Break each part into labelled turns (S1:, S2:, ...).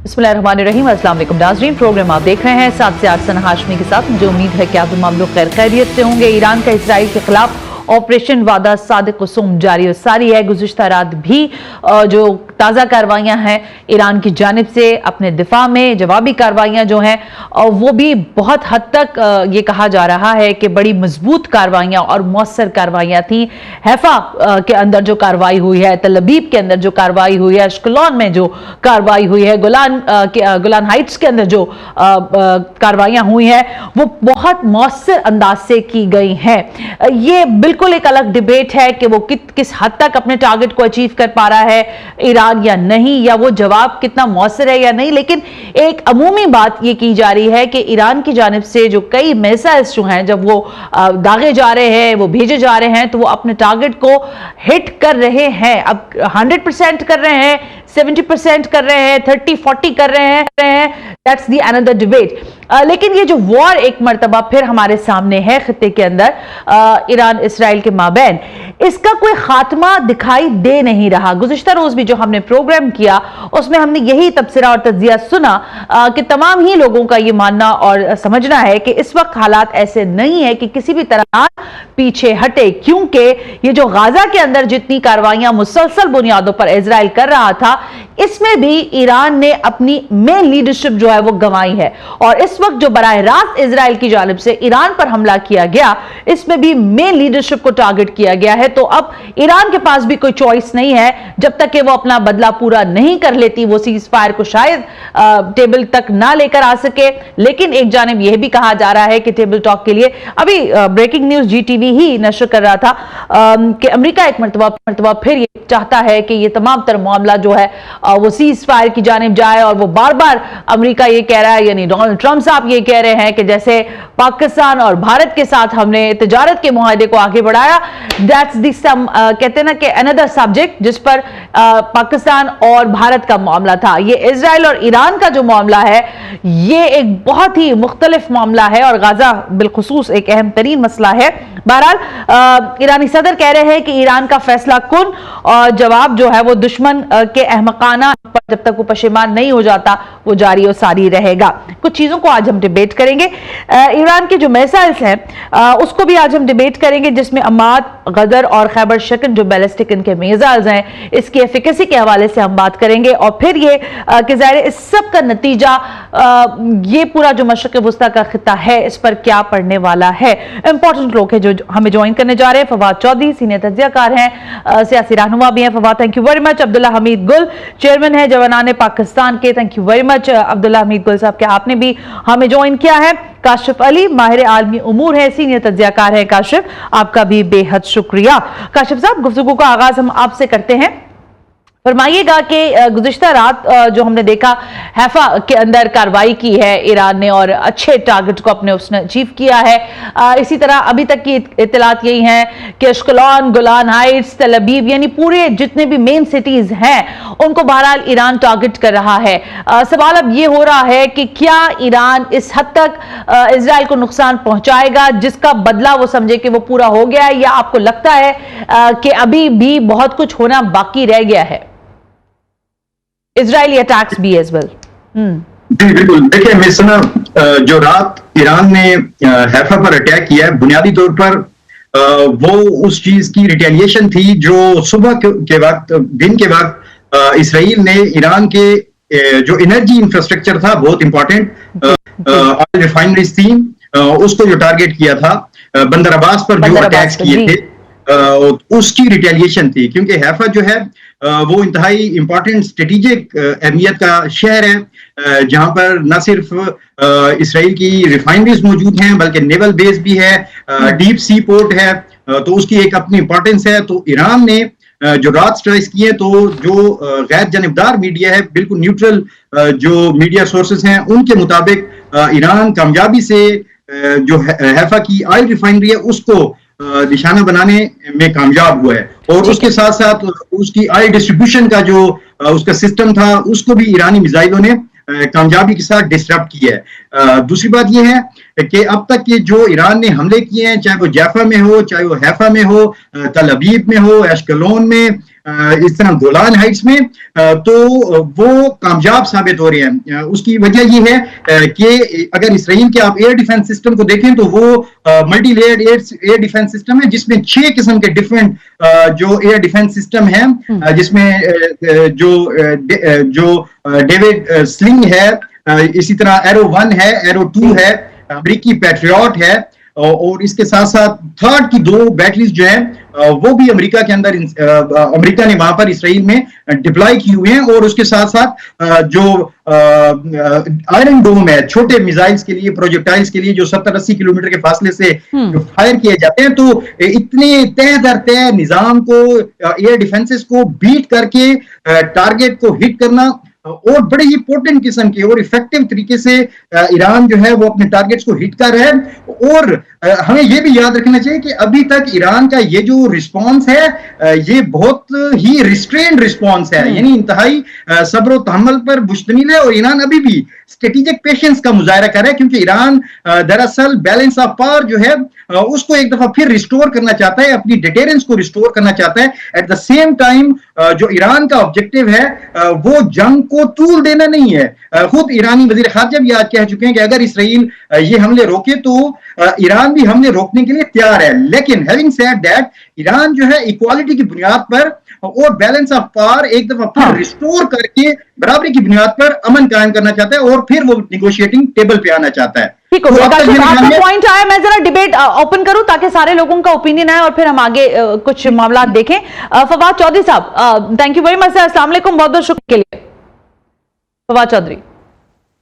S1: बिस्मिल्लाहिर्रहमानिर्रहीम। अस्सलाम वालेकुम नाज़रीन, प्रोग्राम आप देख रहे हैं 7 से 8 सना हाशमी के साथ। मुझे उम्मीद है कि आप तमाम लोग खैर खैरियत से होंगे। ईरान का इसराइल के खिलाफ ऑपरेशन वादा सादिक वसूम जारी और सारी है। गुज़िश्ता रात भी जो ताज़ा कार्रवाइयाँ हैं ईरान की जानिब से अपने दिफा में जवाबी कार्रवाइयाँ जो हैं वो भी बहुत हद तक ये कहा जा रहा है कि बड़ी मजबूत कार्रवाइयाँ और मौसर कार्रवाइयाँ थी। हैफा के अंदर जो कार्रवाई हुई है, तल अबीब के अंदर जो कार्रवाई हुई है, अश्कलोन में जो कार्रवाई हुई है, गोलान हाइट्स के अंदर जो कार्रवाइयाँ हुई हैं वो बहुत मौसर अंदाज से की गई हैं। ये बिल्कुल एक अलग डिबेट है कि वो किस हद तक अपने टारगेट को अचीव कर पा रहा है ईरान या नहीं, या वो जवाब कितना मौसर है या नहीं। लेकिन एक अमूमी बात ये की जा रही है कि ईरान की जानिब से जो कई मिसाइल्स जो हैं जब वो दागे जा रहे हैं, वो भेजे जा रहे हैं, तो वो अपने टारगेट को हिट कर रहे हैं। अब 100% कर रहे हैं, 70% कर रहे हैं, 30-40 कर रहे हैं, दैट्स दी अनदर डिबेट। लेकिन ये जो वॉर एक मर्तबा फिर हमारे सामने है खित्ते के अंदर ईरान इसराइल के माबैन, इसका कोई खात्मा दिखाई दे नहीं रहा। गुज़िश्ता रोज भी जो हमने प्रोग्राम किया उसमें हमने यही तबसरा और तज्जिया सुना कि तमाम ही लोगों का ये मानना और समझना है कि इस वक्त हालात ऐसे नहीं है कि किसी भी तरह पीछे हटे, क्योंकि ये जो गाजा के अंदर जितनी कार्रवाइयां मुसलसल बुनियादों पर इजराइल कर रहा था, इसमें भी ईरान ने अपनी मेन लीडरशिप जो है वो गंवाई है। और इस वक्त जो बराह रास्त इजराइल की जानिब से ईरान पर हमला किया गया, इसमें भी मेन लीडरशिप को टारगेट किया गया है। तो अब ईरान के पास भी कोई चॉइस नहीं है, जब तक कि वो अपना बदला पूरा नहीं कर लेती, वो सीज फायर को शायद टेबल तक ना लेकर आ सके। लेकिन एक जानिब यह भी कहा जा रहा है कि टेबल टॉक के लिए अभी ब्रेकिंग न्यूज GTV ही नशर कर रहा था कि अमेरिका एक मरतबा फिर ये चाहता है कि ये तमाम तर मामला जो है वो सीज फायर की जानिब जाए। और वो बार बार अमेरिका ये कह रहा है, यानी डोनाल्ड ट्रंप साहब ये कह रहे हैं कि जैसे पाकिस्तान और भारत के साथ हमने तिजारत के मुआहदे को आगे बढ़ाया, दैट्स दी सम कहते हैं ना कि अनदर सब्जेक्ट जिस पर पाकिस्तान और भारत का मामला था। ये इजराइल और ईरान का जो मामला है ये एक बहुत ही मुख्तलिफ मामला है और गाजा बिलखुसूस एक अहम तरीन मसला है। बहरहाल ईरानी सदर कह रहे हैं कि ईरान का फैसला कुन और जवाब जो है वो दुश्मन के अहमकाना पर जब तक वो पशेमान नहीं हो जाता वो जारी और सारी रहेगा। कुछ चीजों को आज हम डिबेट करेंगे। ईरान के जो मिसाइल्स हैं उसको भी आज हम डिबेट करेंगे, जिसमें अमाद, गदर और खैबर शिकन जो बैलिस्टिक इनके मिसाइल्स हैं इसकी एफिकेसी के हवाले से हम बात करेंगे। और फिर ये कि ज़ाहिर इस सब का नतीजा ये पूरा जो मशरिक़ वुस्ता का खित्ता है इस पर क्या पड़ने वाला है। इंपॉर्टेंट लोग हैं जो हमें ज्वाइन करने जा रहे हैं। फवाद चौधरी सीनियर तज्जियाकार हैं, सियासी रहनुमा भी हैं। Fawad, thank you very much. Abdullah Hamid गुल चेयरमैन है जवानाने पाकिस्तान के, thank you very much Abdullah Hamid गुल साहब के, आपने भी हमें ज्वाइन किया है। काशिफ अली माहिर आलमी उमूर है, सीनियर तज्जियाकार है। काशिफ, आपका भी बेहद शुक्रिया। काशिफ साहब, गुफ्तगू का आगाज हम आपसे करते हैं। फरमाइएगा कि गुज़िश्ता रात जो हमने देखा हैफा के अंदर कार्रवाई की है ईरान ने और अच्छे टारगेट को अपने उसने अचीव किया है। इसी तरह अभी तक की इत्तलात यही हैं कि अश्कलोन, गोलान हाइट्स, तल अबीब यानी पूरे जितने भी मेन सिटीज हैं उनको बहरहाल ईरान टारगेट कर रहा है। सवाल अब ये हो रहा है कि क्या ईरान इस हद तक इजराइल को नुकसान पहुंचाएगा जिसका बदला वो समझे कि वो पूरा हो गया है, या आपको लगता है कि अभी भी बहुत कुछ होना बाकी रह गया है? Israeli attacks भी as well.
S2: जी बिल्कुल। देखिए मिसना, जो रात ईरान ने हैफा पर अटैक किया है बुनियादी तौर पर वो उस चीज की रिटेलिएशन थी जो सुबह के वक्त, दिन के वक्त इसराइल ने ईरान के जो एनर्जी इंफ्रास्ट्रक्चर था, बहुत इंपॉर्टेंट ऑयल रिफाइनरीज थी, उसको जो टारगेट किया था, बंदर अब्बास पर जो अटैक्स किए थे उसकी रिटेलिएशन थी। क्योंकि हैफा जो है वो इंतहाई इंपॉर्टेंट स्ट्रेटेजिक अहमियत का शहर है जहां पर न सिर्फ इसराइल की रिफाइनरीज मौजूद हैं बल्कि नेवल बेस भी है, डीप सी पोर्ट है, तो उसकी एक अपनी इंपॉर्टेंस है। तो ईरान ने जो रात स्ट्राइक्स किए, तो जो गैर जानिबदार मीडिया है, बिल्कुल न्यूट्रल जो मीडिया सोर्सेस हैं, उनके मुताबिक ईरान कामयाबी से जो हैफा की ऑयल रिफाइनरी है उसको निशाना बनाने में कामयाब हुआ है। और उसके साथ साथ उसकी ऑयल डिस्ट्रीब्यूशन का जो उसका सिस्टम था उसको भी ईरानी मिसाइलों ने कामयाबी के साथ डिस्टर्ब किया है। दूसरी बात यह है कि अब तक के जो ईरान ने हमले किए हैं, चाहे वो जैफा में हो, चाहे वो हैफा में हो, तल अबीब में हो, एशकलोन में, इस तरह गोलान हाइट्स में, तो वो कामयाब साबित हो रहे हैं। उसकी वजह ये है कि अगर इसराइल के आप एयर डिफेंस सिस्टम को देखें तो वो multi layered air defence system है, जिसमें 6 किस्म के डिफरेंट जो एयर डिफेंस सिस्टम है, जिसमें जो डेविड स्लिंग है, इसी तरह एरो 1 है, एरो 2 है, अमेरिकी पैट्रियट है, और इसके साथ साथ थर्ड की 2 बैटरीज जो है वो भी अमेरिका के अंदर, अमेरिका ने वहां पर इसराइल में डिप्लॉय की हुई हैं। और उसके साथ साथ जो आयरन डोम है छोटे मिसाइल्स के लिए, प्रोजेक्टाइल्स के लिए, जो 70-80 किलोमीटर के फासले से फायर किए जाते हैं, तो इतने तय दर तय निजाम को, एयर डिफेंसेस को बीट करके टारगेट को हिट करना, और बड़े ही पोटेंट किस्म के और इफेक्टिव तरीके से ईरान जो है वो अपने टारगेट्स को हिट कर रहा है। और हमें यह भी याद रखना चाहिए कि अभी तक ईरान का ये जो रिस्पांस है, ये बहुत ही रिस्ट्रेन्ड रिस्पांस है, यानी इंतहाई सब्र और तहम्मुल पर मुश्तमिल है। और ईरान अभी भी स्ट्रेटेजिक पेशेंस का मुजाहरा कर रहा है, क्योंकि ईरान दरअसल बैलेंस ऑफ पावर जो है उसको एक दफा फिर रिस्टोर करना चाहता है, अपनी डिटेरेंस को रिस्टोर करना चाहता है। एट द सेम टाइम जो ईरान का ऑब्जेक्टिव है वो जंग को तूल देना नहीं है। खुद ईरानी वजीर खारजा भी आज कह चुके हैं कि अगर इसराइल ये हमले रोके तो ईरान भी हमले रोकने के लिए तैयार है। लेकिन हैविंग सेड दैट, ईरान जो है इक्वालिटी की बुनियाद पर और बैलेंस ऑफ पावर एक दफा फिर रिस्टोर करके बराबरी की बुनियाद पर अमन कायम करना चाहता है, और फिर वो निगोशिएटिंग टेबल पे आना चाहता है।
S1: ठीक हो गया। आपका पॉइंट आया, मैं जरा डिबेट ओपन करूं ताकि सारे लोगों का ओपिनियन आए और फिर हम आगे कुछ मामला देखें। फवाद चौधरी साहब, thank you very much sir, अस्सलाम वालेकुम, बहुत बहुत शुक्रिया के लिए। फवाद चौधरी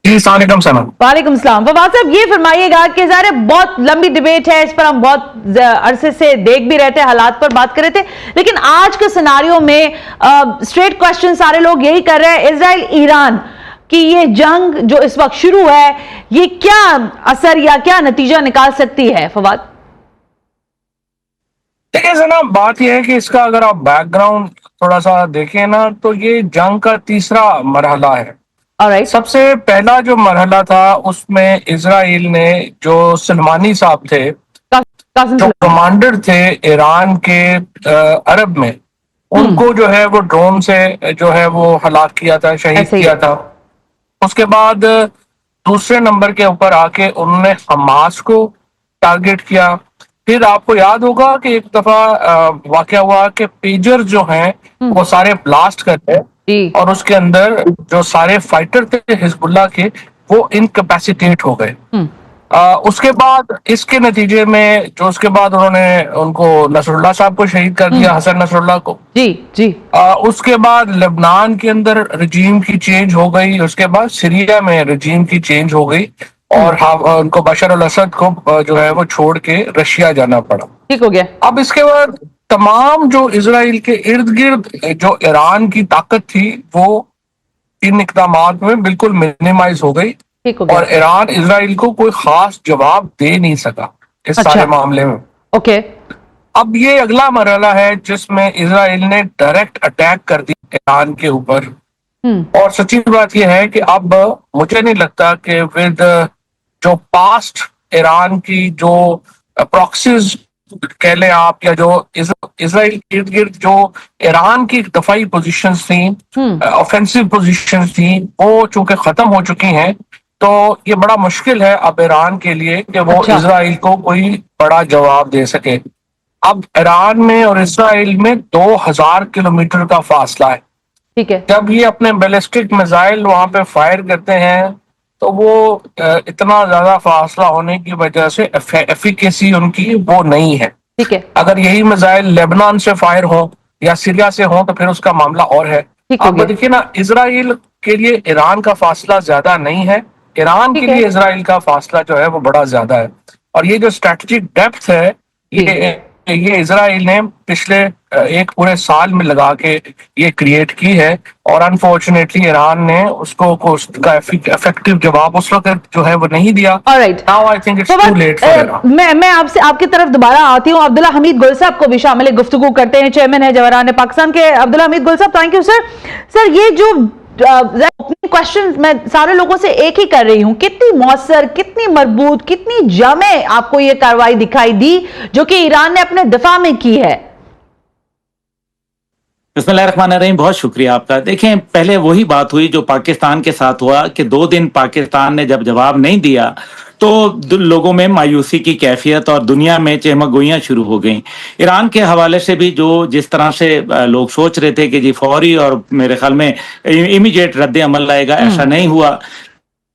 S3: जी, अस्सलाम वालेकुम सलाम।
S1: वालेकुम सलाम। फवाद साहब, ये फरमाइएगा कि ज़ाहिर है बहुत लंबी डिबेट है, इस पर हम बहुत अरसे से देख भी रहे थे, हालात पर बात कर रहे थे, लेकिन आज के सिनारियो में स्ट्रेट क्वेश्चन सारे लोग यही कर रहे हैं, इजराइल ईरान कि ये जंग जो इस वक्त शुरू है, ये क्या असर या क्या नतीजा निकाल सकती है? फवाद
S3: देखिए जनाब, बात यह है कि इसका अगर आप बैकग्राउंड थोड़ा सा देखें ना, तो ये जंग का तीसरा मरहला है।
S1: Alright.
S3: सबसे पहला जो मरहला था उसमें इजराइल ने, जो सलमानी साहब थे, जो कमांडर थे ईरान के अरब में, उनको जो है वो ड्रोन से जो है वो हलाक किया था, शहीद किया था। उसके बाद दूसरे नंबर के ऊपर आके उन्होंने हमास को टारगेट किया। फिर आपको याद होगा कि एक दफा वाकया हुआ कि पेजर जो हैं वो सारे ब्लास्ट करते हैं, और उसके अंदर जो सारे फाइटर थे हिजबुल्लाह के वो इनकैपेसिटेट हो गए। उसके बाद इसके नतीजे में जो उसके बाद उन्होंने उनको नसरुल्लाह साहब को शहीद कर दिया, हसन नसरुल्लाह को। जी। उसके बाद लेबनान के अंदर रजीम की चेंज हो गई, उसके बाद सीरिया में रजीम की चेंज हो गई, और उनको बशर अल असद को जो है वो छोड़ के रशिया जाना पड़ा।
S1: ठीक हो गया। अब
S3: इसके बाद तमाम जो इजराइल के इर्द गिर्द जो ईरान की ताकत थी वो इन इकदामात में बिल्कुल मिनिमाइज हो गई, और ईरान इजराइल को कोई खास जवाब दे नहीं सका इस सारे मामले में।
S1: ओके।
S3: अब ये अगला मरहला है जिसमें इजराइल ने डायरेक्ट अटैक कर दिया ईरान के ऊपर, और सच्ची बात यह है कि अब मुझे नहीं लगता कि विद जो पास्ट ईरान की जो प्रॉक्सीज कह लें आप, या जो इजराइल के इर्द गिर्द जो ईरान की दफाई पोजीशंस थी, ऑफेंसिव पोजीशंस थी, वो चूंकि खत्म हो चुकी हैं, तो ये बड़ा मुश्किल है अब ईरान के लिए कि वो इजराइल को कोई बड़ा जवाब दे सके। अब ईरान में और इजराइल में 2000 किलोमीटर का फासला है।
S1: ठीक है।
S3: जब ये अपने बैलिस्टिक मिसाइल वहां पे फायर करते हैं तो वो इतना ज्यादा फासला होने की वजह से एफिकेसी उनकी वो नहीं है।
S1: ठीक है।
S3: अगर यही मिसाइल लेबनान से फायर हो या सीरिया से हो तो फिर उसका मामला और है। अब देखिए ना, इजराइल के लिए ईरान का फासला ज्यादा नहीं है, ईरान के लिए इजराइल का फासला जो है वो बड़ा ज्यादा है। और ये जो स्ट्रेटेजिक डेप्थ है ये इजराइल ने पिछले एक पूरे साल में लगा के ये क्रिएट की है, और अनफॉर्चुनेटली ईरान ने उसका इफेक्टिव जवाब उस वक्त जो है वो नहीं दिया। Now I think it's too late for Iran.
S1: मैं आपसे आपकी तरफ दोबारा आती हूँ। अब्दुल्ला हमीद गुल साहब को भी शामिल गुफ्तगू करते हैं, चेयरमैन है जवाहरान पाकिस्तान के। अब्दुल्ला हमीद गुल साहब, थैंक यू सर। सर, ये जो क्वेश्चन मैं सारे लोगों से एक ही कर रही हूं, कितनी मौसर, कितनी मजबूत, कितनी जामे आपको ये कार्रवाई दिखाई दी जो कि ईरान ने अपने दिफा में की है?
S4: बिस्मिल्लाहिर्रहमानिर्रहीम, बहुत शुक्रिया आपका। देखें, पहले वही बात हुई जो पाकिस्तान के साथ हुआ कि 2 दिन पाकिस्तान ने जब जवाब नहीं दिया तो लोगों में मायूसी की कैफियत और दुनिया में चहमगोइयां शुरू हो गई। ईरान के हवाले से भी जो जिस तरह से लोग सोच रहे थे कि जी फौरी और मेरे ख्याल में इमीडिएट रद्द अमल आएगा, ऐसा नहीं हुआ।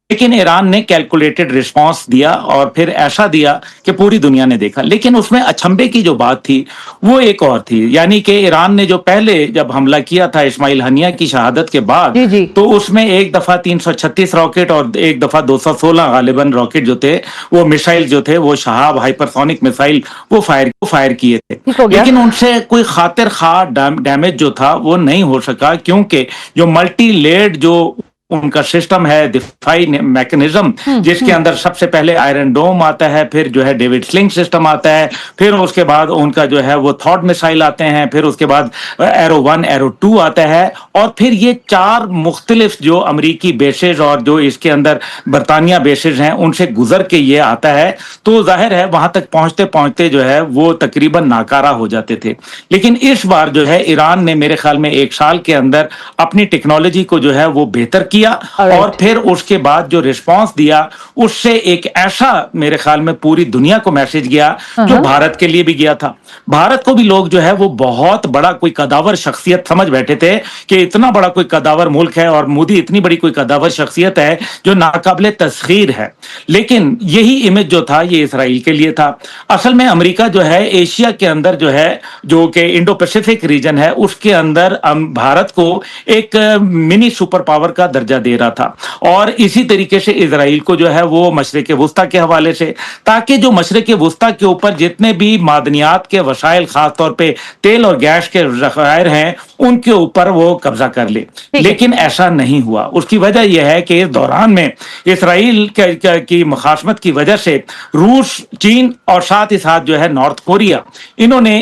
S4: लेकिन ईरान ने कैलकुलेटेड रिस्पांस दिया और फिर ऐसा दिया कि पूरी दुनिया ने देखा। लेकिन उसमें अचंभे की जो बात थी वो एक और थी, यानी कि ईरान ने जो पहले जब हमला किया था इस्माइल हनिया की शहादत के बाद,
S1: जी जी।
S4: तो उसमें एक दफा 336 रॉकेट और एक दफा 216 गालिबन रॉकेट जो थे, वो मिसाइल जो थे, वो शहाब हाइपरसोनिक मिसाइल वो फायर किए थे।
S1: ठीक हो गया।
S4: लेकिन उनसे कोई खातिर खा डैमेज जो था वो नहीं हो सका, क्योंकि जो मल्टी लेड जो उनका सिस्टम है, दिफाई मैकेनिज्म, जिसके अंदर सबसे पहले आयरन डोम आता है, फिर जो है डेविड स्लिंग सिस्टम आता है, फिर उसके बाद उनका जो है वो थॉट मिसाइल आते हैं, फिर उसके बाद एरो 1 एरो 2 आता है, और फिर ये 4 मुख्तलिफ जो अमरीकी बेसेज और जो इसके अंदर बरतानिया बेसेज हैं उनसे गुजर के ये आता है। तो जाहिर है वहां तक पहुंचते पहुंचते जो है वो तकरीबन नाकारा हो जाते थे। लेकिन इस बार जो है ईरान ने मेरे ख्याल में 1 साल के अंदर अपनी टेक्नोलॉजी को जो है वो बेहतर किया, और फिर उसके बाद जो रिस्पांस दिया उससे एक ऐसा मेरे ख्याल में पूरी दुनिया को मैसेज गया जो भारत के लिए भी गया था। भारत को भी लोग जो है वो बहुत बड़ा कोई कदावर शख्सियत समझ बैठे थे कि इतना बड़ा कोई कदावर मुल्क है और मोदी इतनी बड़ी कोई कदावर शख्सियत है जो नाकाबिले तस्खीर है। लेकिन यही इमेज जो था ये इसराइल के लिए था। असल में अमेरिका जो है एशिया के अंदर जो है, जो कि इंडो पैसिफिक रीजन है, उसके अंदर भारत को एक मिनी सुपर पावर का दर्जा दे रहा था, और इसी तरीके से इजराइल को जो है वो मशरिक वुस्ता के हवाले से, ताकि जो मशरिक वुस्ता के ऊपर जितने भी मादनियात के वसाइल, खासतौर पे तेल और गैस के ज़खायर हैं, उनके ऊपर वो कब्जा कर ले। लेकिन ऐसा नहीं हुआ। उसकी वजह यह है कि इस दौरान में इसराइल की मुखासमत की वजह से रूस, चीन और साथ ही साथ जो है नॉर्थ कोरिया, इन्होंने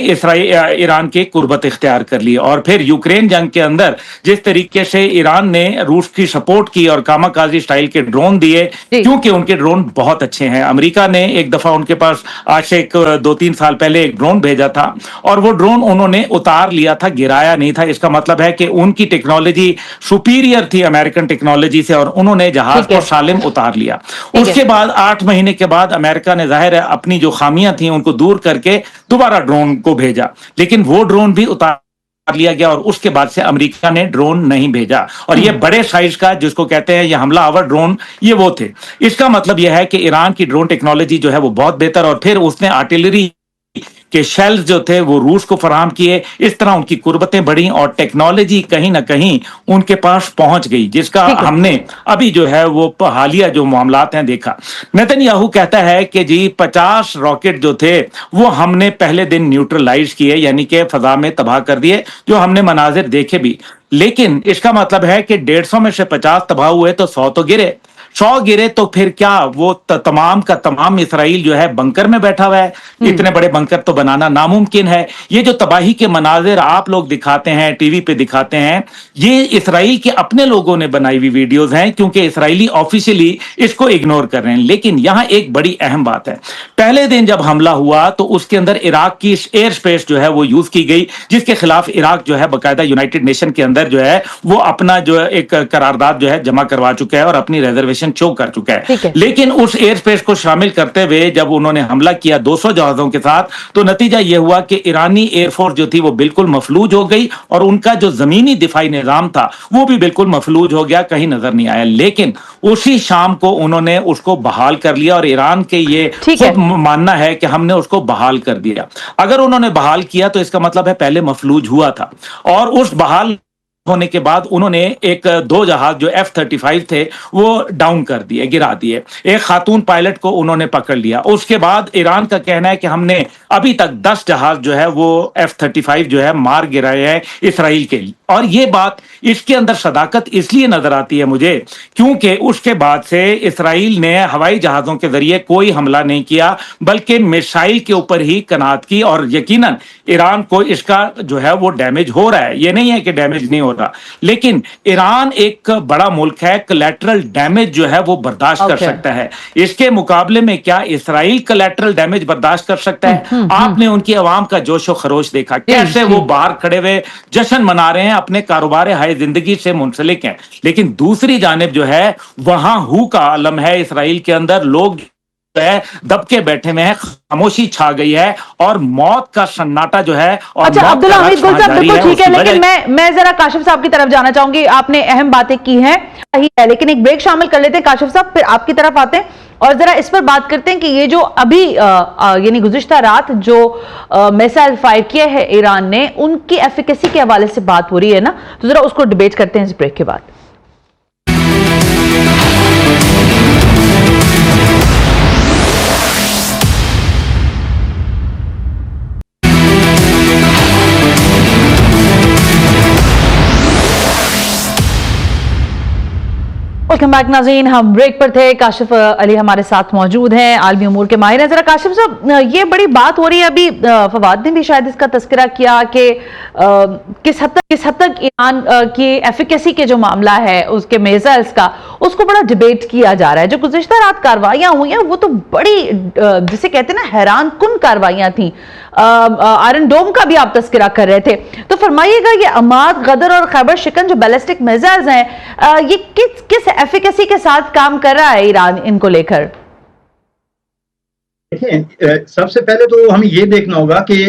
S4: ईरान के कुर्बत इख्तियार कर ली। और फिर यूक्रेन जंग के अंदर जिस तरीके से ईरान ने रूस की सपोर्ट की और कामाकाजी स्टाइल के ड्रोन दिए, क्योंकि उनके ड्रोन बहुत अच्छे हैं। अमेरिका ने एक दफा उनके पास आज से 2-3 साल पहले एक ड्रोन भेजा था, और वो ड्रोन उन्होंने उतार लिया था, गिराया नहीं था। इसका मतलब है कि उनकी टेक्नोलॉजी सुपीरियर थी अमेरिकन टेक्नोलॉजी से, और उन्होंने जहाज को सालिम उतार लिया। उसके बाद 8 महीने के बाद अमेरिका ने जाहिर है अपनी जो खामियां थी उनको दूर करके दोबारा ड्रोन को भेजा, लेकिन वो ड्रोन भी उतार लिया गया, और उसके बाद से अमेरिका ने ड्रोन नहीं भेजा। और ये बड़े साइज का, जिसको कहते हैं ये हमला आवर ड्रोन, ये वो थे। इसका मतलब यह है कि ईरान की ड्रोन टेक्नोलॉजी जो है वो बहुत बेहतर, और फिर उसने आर्टिलरी के शेल्स जो थे वो रूस को फराहम किए। इस तरह उनकी कुर्बतें बढ़ी और टेक्नोलॉजी कहीं ना कहीं उनके पास पहुंच गई, जिसका हमने अभी जो है वो हालिया जो मामलात हैं देखा। नेतन्याहू कहता है कि जी 50 रॉकेट जो थे वो हमने पहले दिन न्यूट्रलाइज किए, यानी कि फजा में तबाह कर दिए, जो हमने मनाजिर देखे भी। लेकिन इसका मतलब है कि 150 में से 50 तबाह हुए तो 100 तो गिरे। 100 गिरे तो फिर क्या वो तमाम का तमाम इसराइल जो है बंकर में बैठा हुआ है? इतने बड़े बंकर तो बनाना नामुमकिन है। ये जो तबाही के मनाजिर आप लोग दिखाते हैं, टीवी पे दिखाते हैं, ये इसराइल के अपने लोगों ने बनाई हुई वीडियोस हैं, क्योंकि इसराइली ऑफिशियली इसको इग्नोर कर रहे हैं। लेकिन यहां एक बड़ी अहम बात है, पहले दिन जब हमला हुआ तो उसके अंदर इराक की एयर स्पेस जो है वो यूज की गई, जिसके खिलाफ इराक जो है बाकायदा यूनाइटेड नेशन के अंदर जो है वो अपना जो है एक करारदाद जो है जमा करवा चुका है और अपनी रिजर्वेशन शो कर चुका है। लेकिन उस एयर स्पेस को शामिल करते हुए जब उन्होंने हमला किया 200 जहाजों के साथ, तो नतीजा यह हुआ कि ईरानी एयरफोर्स जो थी वो बिल्कुल मफलूज हो गई, और उनका जो जमीनी दिफाई निजाम था वो भी बिल्कुल मफलूज हो गया, कहीं नजर नहीं आया। लेकिन उसी शाम को उन्होंने उसको बहाल कर लिया, और ईरान के ये खुद मानना है कि हमने उसको बहाल कर दिया। अगर उन्होंने बहाल किया तो इसका मतलब है पहले मफलूज हुआ था, और उस बहाल होने के बाद उन्होंने 2 जहाज जो F-35 थे वो डाउन कर दिए, गिरा दिए। एक खातून पायलट को उन्होंने पकड़ लिया। उसके बाद ईरान का कहना है कि हमने अभी तक 10 जहाज जो है वो F-35 जो है मार गिराए हैं इसराइल के लिए। और ये बात, इसके अंदर सदाकत इसलिए नजर आती है मुझे, क्योंकि उसके बाद से इसराइल ने हवाई जहाजों के जरिए कोई हमला नहीं किया, बल्कि मिसाइल के ऊपर ही कनात की, और यकीनन ईरान को इसका जो है वो डैमेज हो रहा है। ये नहीं है कि डैमेज नहीं हो रहा। रहा, लेकिन ईरान एक बड़ा मुल्क है, कोलैटरल डैमेज जो है वो बर्दाश्त कर सकता है। इसके मुकाबले में क्या इसराइल कोलैटरल डैमेज बर्दाश्त कर सकता है? आपने उनकी आवाम का जोशो खरोश देखा, कैसे वो बाहर खड़े हुए जश्न मना रहे हैं, अपने कारोबार हाय जिंदगी से मुंसलिक हैं। लेकिन दूसरी जानिब जो है वहां हू का आलम है, इसराइल के अंदर लोग है दबके बैठे में है, खामोशी छा गई है और मौत का सन्नाटा जो है और
S1: अच्छा अब्दुल्ला हमीद गुल साहब बिल्कुल ठीक है, लेकिन मैं जरा काशिफ साहब की तरफ जाना चाहूंगी। आपने अहम बातें की हैं, लेकिन एक ब्रेक शामिल कर लेते हैं काशिफ साहब, फिर आपकी तरफ आते हैं और जरा इस पर बात करते हैं कि ये जो अभी यानी गुज़िश्ता रात जो मिसाइल फायर किया है ईरान ने, उनकी एफिकेसी के हवाले से बात हो रही है ना, तो जरा उसको डिबेट करते हैं इस ब्रेक के बाद। वेलकम बैक नाज़रीन, हम ब्रेक पर थे। काशिफ अली हमारे साथ मौजूद हैं, आलमी उमूर के माहिर हैं। जरा काशिफ साहब, ये बड़ी बात हो रही है, अभी फवाद ने भी शायद इसका तस्करा किया कि किस हद तक ईरान की एफिकेसी के जो मामला है उसके मिसाइल्स का, उसको बड़ा डिबेट किया जा रहा है। जो गुज़िश्ता रात कार्रवाइयां हुई हैं वो तो बड़ी जिसे कहते हैं ना हैरान कुन कार्रवाइयां थी। आयरन डोम का भी आप तस्करा कर रहे थे, तो फरमाइएगा ये अमाद, गदर और खैबर शिकन जो बैलिस्टिक मिसाइल्स हैं, ये किस एफिकेसी के साथ काम कर रहा है ईरान इनको लेकर?
S2: देखिए, सबसे पहले तो हमें ये देखना होगा कि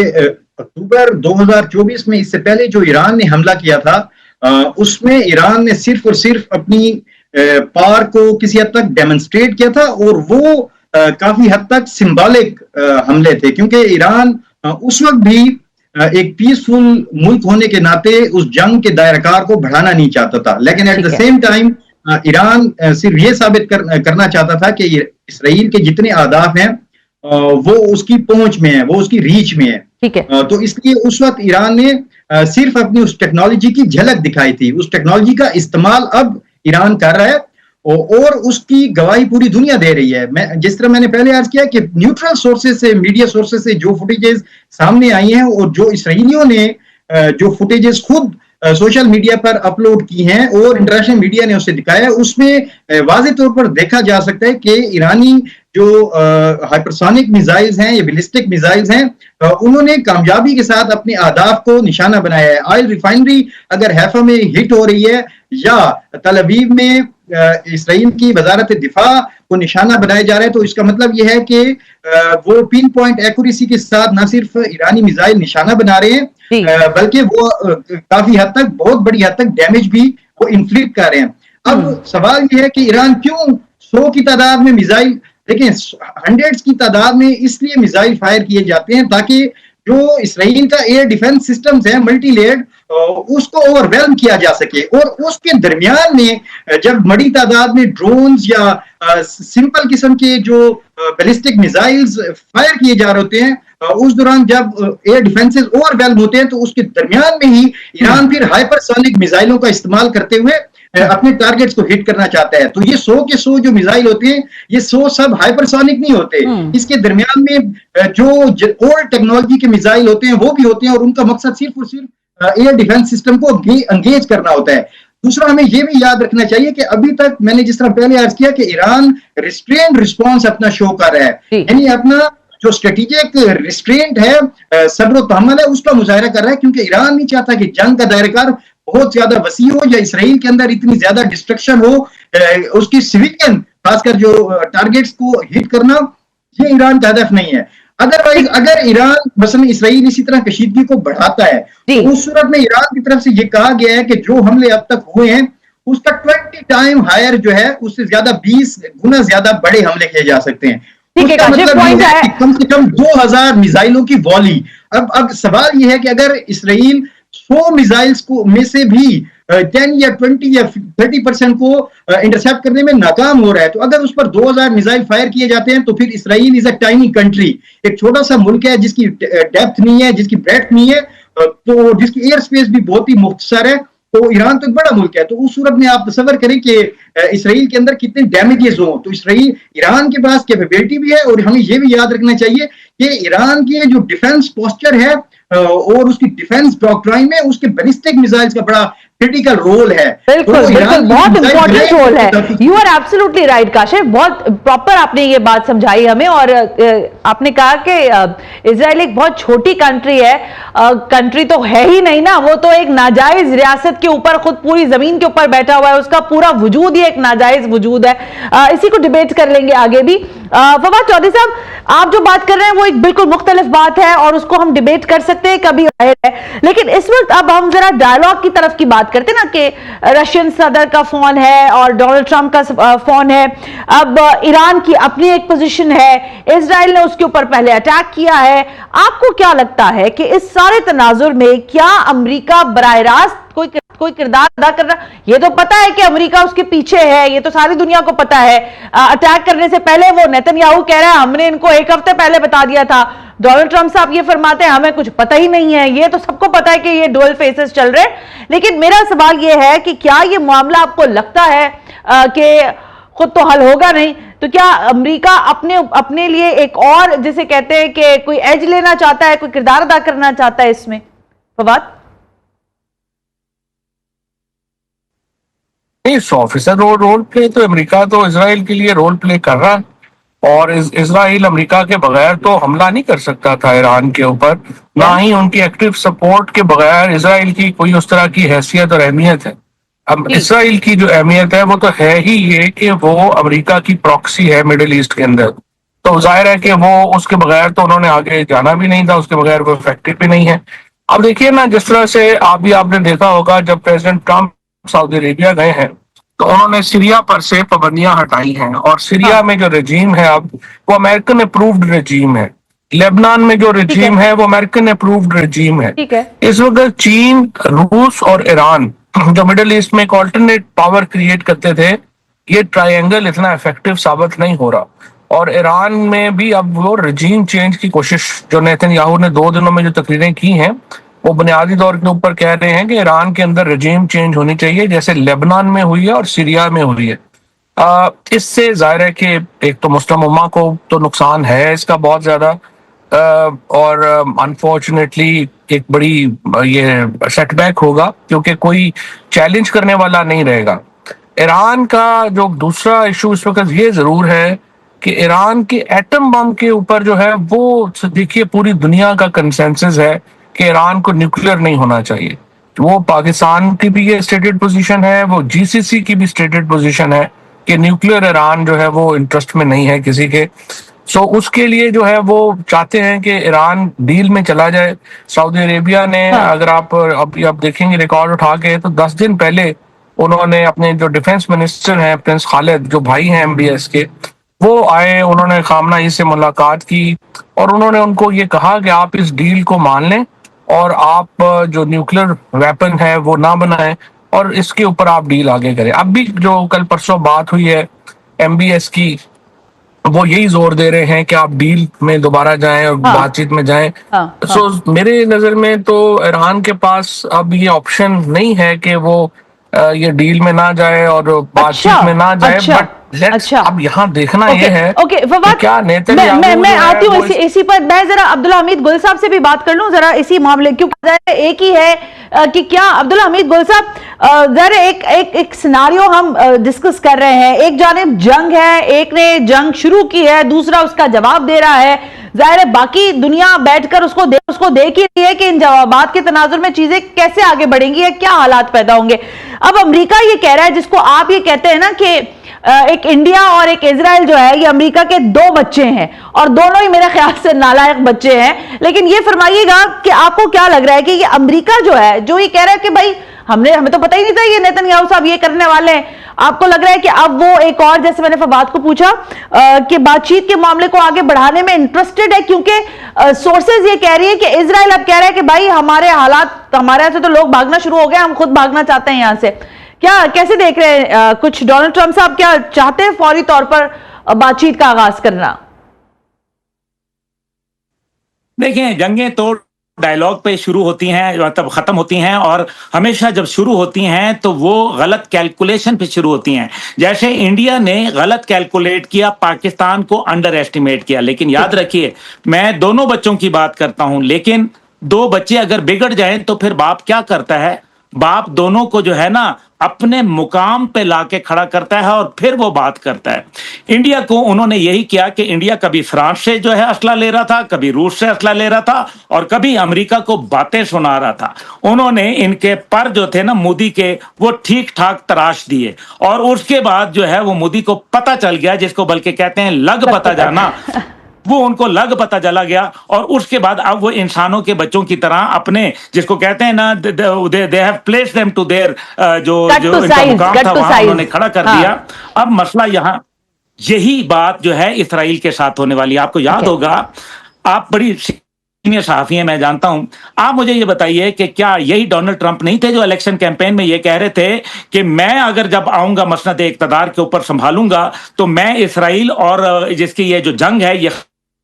S2: अक्टूबर 2024 में, इससे पहले जो ईरान ने हमला किया था, उसमें ईरान ने सिर्फ और सिर्फ अपनी पावर को किसी हद तक डेमोन्स्ट्रेट किया था, और वो काफी हद तक सिंबॉलिक हमले थे, क्योंकि ईरान उस वक्त भी एक पीसफुल मुल्क होने के नाते उस जंग के दायराकार को बढ़ाना नहीं चाहता था। लेकिन at the same time Iran सिर्फ ये साबित करना चाहता था कि इसराइल के जितने अहदाफ हैं वो उसकी पहुंच में है, वो उसकी रीच में है।
S1: ठीक है।
S2: तो इसलिए उस वक्त ईरान ने सिर्फ अपनी उस टेक्नोलॉजी की झलक दिखाई थी। उस टेक्नोलॉजी का इस्तेमाल अब ईरान कर रहा है और उसकी गवाही पूरी दुनिया दे रही है। मैं जिस तरह मैंने पहले अर्ज किया कि न्यूट्रल सोर्सेज से, मीडिया सोर्सेज से जो फुटेजेस सामने आई हैं और जो इसराइलियों ने जो फुटेजेस खुद सोशल मीडिया पर अपलोड की हैं और इंटरनेशनल मीडिया ने उसे दिखाया है, उसमें वाज़ेह तौर पर देखा जा सकता है कि ईरानी जो हाइपरसोनिक मिसाइल्स हैं या बैलिस्टिक मिसाइल्स हैं, उन्होंने कामयाबी के साथ अपने अहदाफ को निशाना बनाया है। ऑयल रिफाइनरी अगर हैफा में हिट हो रही है या तल अवीव में इसराइल की वजारत दिफा को निशाना बनाया जा रहा है, तो इसका मतलब यह है कि वो पिन पॉइंट एक्यूरेसी के साथ न सिर्फ ईरानी मिसाइल निशाना बना रहे हैं, बल्कि वो काफी हद तक, बहुत बड़ी हद तक डैमेज भी वो इन्फ्लिक्ट कर रहे हैं। अब सवाल यह है कि ईरान क्यों 100 की तादाद में मिसाइल, देखिए हंड्रेड्स की तादाद में इसलिए मिसाइल फायर किए जाते हैं ताकि जो इसराइल का एयर डिफेंस सिस्टम्स है मल्टी लेयर्ड, उसको ओवरवेल्म किया जा सके। और उसके दरमियान में जब बड़ी तादाद में ड्रोन्स या सिंपल किस्म के जो बैलिस्टिक मिसाइल्स फायर किए जा रहे होते हैं, उस दौरान जब एयर डिफेंसेस ओवरवेल्म होते हैं, तो उसके दरमियान में ही ईरान फिर हाइपरसोनिक मिसाइलों का इस्तेमाल करते हुए अपने टारगेट्स को हिट करना चाहता है। तो ये 100 के 100 जो मिसाइल होते हैं, ये 100 सब हाइपरसोनिक नहीं होते। इसके दरमियान में जो ओल्ड टेक्नोलॉजी के मिसाइल होते हैं वो भी होते हैं, और उनका मकसद सिर्फ और सिर्फ एयर डिफेंस सिस्टम को एंगेज करना होता है। दूसरा, हमें यह भी याद रखना चाहिए कि अभी तक मैंने जिस तरह पहले अर्ज किया कि ईरान रिस्ट्रेंट रिस्पॉन्स अपना शो कर रहा है, यानी अपना जो स्ट्रेटेजिक रिस्ट्रेंट है, सब्र और तहम्मुल है, उसका मुजाहरा कर रहा है, क्योंकि ईरान नहीं चाहता कि जंग का दायरेकार बहुत ज्यादा वसी हो या इसराइल के अंदर इतनी ज्यादा डिस्ट्रक्शन हो, उसकी सिविलियन खासकर जो टारगेट्स को हिट करना, ये ईरान का हदफ नहीं है। अदरवाइज अगर ईरान मसलन इसराइल इसी तरह कशीदगी को बढ़ाता है, तो उस सूरत में ईरान की तरफ से ये कहा गया है कि जो हमले अब तक हुए हैं उसका 20 टाइम हायर जो है, उससे ज्यादा 20 गुना ज्यादा बड़े हमले किए जा सकते हैं। उसका मतलब ये है कि कम से कम 2000 मिसाइलों की वॉली। अब सवाल यह है कि अगर इसराइल 100 मिसाइल्स को में से भी 10 या 20 या 30% को इंटरसेप्ट करने में नाकाम हो रहा है, तो अगर उस पर 2000 मिसाइल फायर किए जाते हैं, तो फिर Israel is a tiny country, एक छोटा सा मुल्क है जिसकी डेप्थ नहीं है, जिसकी ब्रेड्थ नहीं है, तो जिसकी एयर स्पेस भी बहुत ही मुख्तसर है। तो ईरान तो एक बड़ा मुल्क है, तो उस सूरत में आप तसव्वुर करें कि इसराइल के अंदर कितने डैमेजेस हो। तो ईरान के पास कैपेबिलिटी भी है, और हमें यह भी याद रखना चाहिए कि ईरान के जो डिफेंस पोस्चर है और उसकी डिफेंस डॉक्ट्राइन में उसके बैलिस्टिक मिसाइल्स का बड़ा क्रिटिकल रोल है।
S1: बिल्कुल बिल्कुल, बहुत इंपॉर्टेंट रोल है। You are absolutely right Kashif, बहुत प्रॉपर आपने ये बात समझाई हमें। और आपने कहा कि इजराइल एक बहुत छोटी कंट्री है, कंट्री तो है ही नहीं ना, वो तो एक नाजायज रियासत के ऊपर खुद पूरी जमीन के ऊपर बैठा हुआ है, उसका पूरा वजूद ही एक नाजायज वजूद है। इसी को डिबेट कर लेंगे आगे भी। फवाद चौधरी साहब, आप जो बात कर रहे हैं वो एक बिल्कुल मुख्तलिफ बात है और उसको हम डिबेट कर सकते हैं, कभी जाहिर है। लेकिन इस वक्त अब हम जरा डायलॉग की तरफ की बात करते हैं ना, कि रशियन सदर का फोन है और डोनाल्ड ट्रंप का फोन है। अब ईरान की अपनी एक पोजीशन है, इजराइल ने उसके ऊपर पहले अटैक किया है। आपको क्या लगता है कि इस सारे तनाजुर में क्या अमेरिका बराह रास्त कोई किरदार अदा कर रहा? ये तो पता है कि अमेरिका उसके पीछे है, ये तो सारी दुनिया को पता है। अटैक करने से पहले वो नेतन्याहू कह रहा है हमने इनको एक हफ्ते पहले बता दिया था। डोनाल्ड ट्रंप साहब ये फरमाते हैं हमें कुछ पता ही नहीं है। ये तो सबको पता है कि ये डुअल फेसेस चल रहे हैं। लेकिन मेरा सवाल ये है कि क्या ये मामला आपको लगता है कि खुद तो हल होगा नहीं, तो क्या अमेरिका अपने लिए एक और, जिसे कहते हैं कि कोई एज लेना चाहता है, कोई किरदार अदा करना चाहता है इसमें? फवाद?
S3: नहीं, ऑफिसर रोल प्ले तो अमेरिका तो इजराइल के लिए रोल प्ले कर रहा है, और इजराइल अमेरिका के बगैर तो हमला नहीं कर सकता था ईरान के ऊपर, ना ही उनकी एक्टिव सपोर्ट के बगैर इजराइल की कोई उस तरह की हैसियत और अहमियत है। अब इजराइल की जो अहमियत है वो तो है ही ये कि वो अमेरिका की प्रॉक्सी है मिडिल ईस्ट के अंदर, तो जाहिर है कि वो उसके बगैर तो उन्होंने आगे जाना भी नहीं था, उसके बगैर वो इफेक्टिव भी नहीं है। अब देखिए ना, जिस तरह से आपने देखा होगा जब प्रेसिडेंट ट्रंप सऊदी अरेबिया गए हैं तो उन्होंने सीरिया पर से पाबंदियां हटाई हैं, और सीरिया में जो रजीम है अब वो अमेरिकन अप्रूव्ड रजीम है। लेबनान में जो रजीम है वो अमेरिकन अप्रूव्ड रजीम है। इस वक्त चीन, रूस और ईरान जो मिडिल ईस्ट में एक ऑल्टरनेट पावर क्रिएट करते थे, ये ट्रायंगल इतना इफेक्टिव साबित नहीं हो रहा। और ईरान में भी अब वो रजीम चेंज की कोशिश, जो नेतन्याहू ने 2 दिनों में जो तकरीरें की हैं, वो बुनियादी तौर के ऊपर कह रहे हैं कि ईरान के अंदर रजीम चेंज होनी चाहिए, जैसे लेबनान में हुई है और सीरिया में हुई है। इससे जाहिर है कि एक तो मुस्लिम उम्मा को तो नुकसान है इसका बहुत ज्यादा, और अनफॉर्चुनेटली एक बड़ी ये सेटबैक होगा, क्योंकि कोई चैलेंज करने वाला नहीं रहेगा। ईरान का जो दूसरा इशू इस वक्त ये जरूर है कि ईरान के एटम बम के ऊपर जो है वो, देखिए पूरी दुनिया का कंसेंसस है कि ईरान को न्यूक्लियर नहीं होना चाहिए। वो पाकिस्तान की भी ये स्टेटेड पोजीशन है, वो जीसीसी की भी स्टेटेड पोजीशन है कि न्यूक्लियर ईरान जो है वो इंटरेस्ट में नहीं है किसी के। सो उसके लिए जो है वो चाहते हैं कि ईरान डील में चला जाए। सऊदी अरेबिया ने, अगर आप अब देखेंगे रिकॉर्ड उठा के, तो 10 दिन पहले उन्होंने अपने जो डिफेंस मिनिस्टर हैं प्रिंस खालिद, जो भाई हैं MBS के, वो आए, उन्होंने खामनाई से मुलाकात की और उन्होंने उनको ये कहा कि आप इस डील को मान लें और आप जो न्यूक्लियर वेपन है वो ना बनाएं और इसके ऊपर आप डील आगे करें। अब भी जो कल परसों बात हुई है MBS की, वो यही जोर दे रहे हैं कि आप डील में दोबारा जाएं और बातचीत में जाएं। सो मेरे नजर में तो ईरान के पास अब ये ऑप्शन नहीं है कि वो ये डील में ना जाए और बातचीत में ना जाए। बट अब यहाँ देखना ये है क्या नेतन्याहू,
S1: मैं आती हूँ इसी पर। मैं जरा अब्दुल्ला हमीद गुल साहब से भी बात कर लूं जरा इसी मामले, क्योंकि एक ही है कि क्या अब्दुल्ला हमीद गुल साहब, जरा एक सिनारियो हम डिस्कस कर रहे हैं। एक जानिब जंग है, एक ने जंग शुरू की है, दूसरा उसका जवाब दे रहा है। जाहिर है बाकी दुनिया बैठकर उसको देख ही रही है कि इन जवाबात के तनाजुर में चीजें कैसे आगे बढ़ेंगी या क्या हालात पैदा होंगे। अब अमेरिका ये कह रहा है, जिसको आप ये कहते हैं ना कि एक इंडिया और एक इजराइल जो है ये अमेरिका के 2 बच्चे हैं और दोनों ही मेरे ख्याल से नालायक बच्चे हैं। लेकिन ये फरमाइएगा कि आपको क्या लग रहा है कि ये अमेरिका जो है, जो ये कह रहा है कि भाई हमें तो पता ही नहीं था ये नेतन्याहू साहब ये करने वाले हैं, आपको लग रहा है कि अब वो एक और, जैसे मैंने फवाद को पूछा, कि बातचीत के मामले को आगे बढ़ाने में इंटरेस्टेड है? क्योंकि सोर्सेज ये कह रही है कि इजराइल अब कह रहा है कि भाई हमारे हालात, हमारे यहाँ से तो लोग भागना शुरू हो गए, हम खुद भागना चाहते हैं यहाँ से। क्या कैसे देख रहे हैं कुछ डोनाल्ड ट्रंप साहब क्या चाहते हैं फौरी तौर पर बातचीत का आगाज करना?
S4: देखिए, जंगें तो डायलॉग पे शुरू होती हैं, मतलब खत्म होती हैं, और हमेशा जब शुरू होती हैं तो वो गलत कैलकुलेशन पे शुरू होती हैं। जैसे इंडिया ने गलत कैलकुलेट किया, पाकिस्तान को अंडर एस्टिमेट किया। लेकिन याद रखिए, मैं दोनों बच्चों की बात करता हूं, लेकिन दो बच्चे अगर बिगड़ जाएं तो फिर बाप क्या करता है? बाप दोनों को जो है ना अपने मुकाम पे लाके खड़ा करता है और फिर वो बात करता है। इंडिया को उन्होंने यही किया कि इंडिया कभी फ्रांस से जो है असला ले रहा था, कभी रूस से असला ले रहा था और कभी अमेरिका को बातें सुना रहा था। उन्होंने इनके पर जो थे ना मोदी के, वो ठीक ठाक तराश दिए और उसके बाद जो है वो मोदी को पता चल गया, जिसको बल्कि कहते हैं लग पता जाना, वो उनको लग पता चला गया और उसके बाद अब वो इंसानों के बच्चों की तरह अपने, जिसको कहते हैं ना, they have placed them to there, जो इनका मुकाम था वहां उन्होंने खड़ा कर दिया। अब मसला यहाँ यही बात जो है इसराइल के साथ होने वाली है। आपको याद होगा, आप बड़ी सीनियर सहाफी हैं, मैं जानता हूं, आप मुझे ये बताइए कि क्या यही डोनाल्ड ट्रंप नहीं थे जो इलेक्शन कैंपेन में ये कह रहे थे कि मैं अगर जब आऊंगा मसनद इक़्तिदार के ऊपर संभालूंगा तो मैं इसराइल और जिसकी ये जो जंग है ये